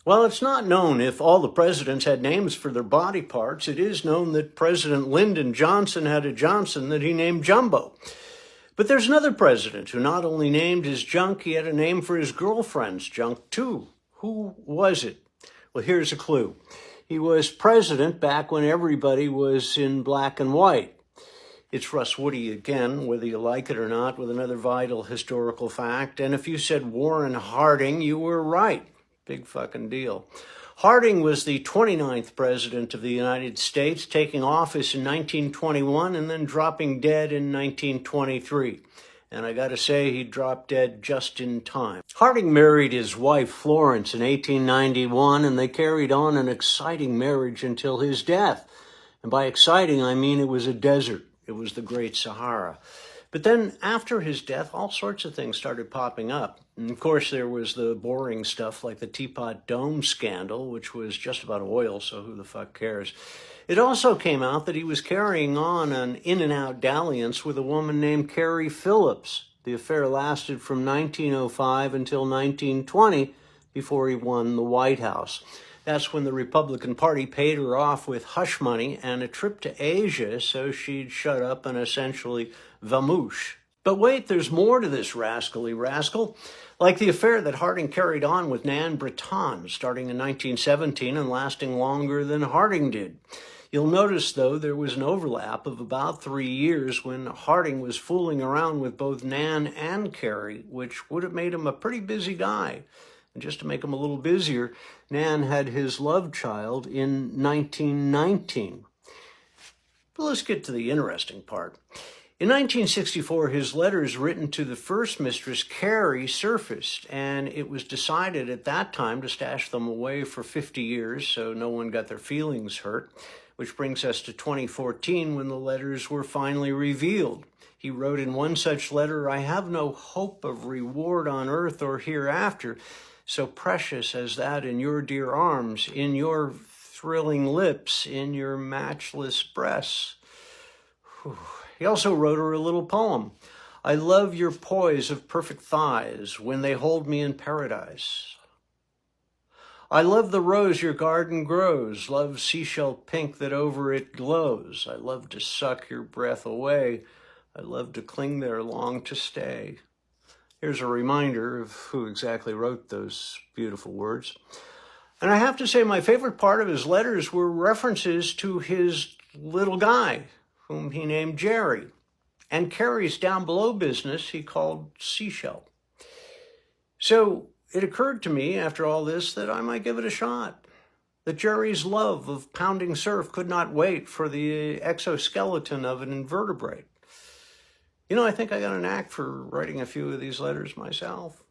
Well, it's not known if all the presidents had names for their body parts. It is known that President Lyndon Johnson had a Johnson that he named Jumbo. But there's another president who not only named his junk, he had a name for his girlfriend's junk too. Who was it? Well, here's a clue. He was president back when everybody was in black and white. It's Russ Woody again, whether you like it or not, with another vital historical fact. And if you said Warren Harding, you were right. Big fucking deal. Harding was the 29th president of the United States, taking office in 1921 and then dropping dead in 1923. And I gotta say, he dropped dead just in time. Harding married his wife Florence in 1891, and they carried on an exciting marriage until his death. And by exciting, I mean it was a desert. It was the Great Sahara. But then after his death, all sorts of things started popping up. And of course, there was the boring stuff like the Teapot Dome scandal, which was just about oil, so who the fuck cares? It also came out that he was carrying on an in-and-out dalliance with a woman named Carrie Phillips. The affair lasted from 1905 until 1920 before he won the White House. That's when the Republican Party paid her off with hush money and a trip to Asia so she'd shut up and essentially vamoosh. But wait, there's more to this rascally rascal. Like the affair that Harding carried on with Nan Breton, starting in 1917 and lasting longer than Harding did. You'll notice, though, there was an overlap of about 3 years when Harding was fooling around with both Nan and Carrie, which would have made him a pretty busy guy. And just to make him a little busier, Nan had his love child in 1919. But let's get to the interesting part. In 1964, his letters written to the first mistress, Carrie, surfaced, and it was decided at that time to stash them away for 50 years so no one got their feelings hurt, which brings us to 2014 when the letters were finally revealed. He wrote in one such letter, "I have no hope of reward on earth or hereafter, so precious as that in your dear arms, in your thrilling lips, in your matchless breasts." Whew. He also wrote her a little poem. "I love your poise of perfect thighs when they hold me in paradise. I love the rose your garden grows, love seashell pink that over it glows. I love to suck your breath away, I love to cling there long to stay." Here's a reminder of who exactly wrote those beautiful words. And I have to say my favorite part of his letters were references to his little guy, whom he named Jerry, and Carrie's down below business he called Seashell. So it occurred to me after all this that I might give it a shot. That Jerry's love of pounding surf could not wait for the exoskeleton of an invertebrate. You know, I think I got a knack for writing a few of these letters myself.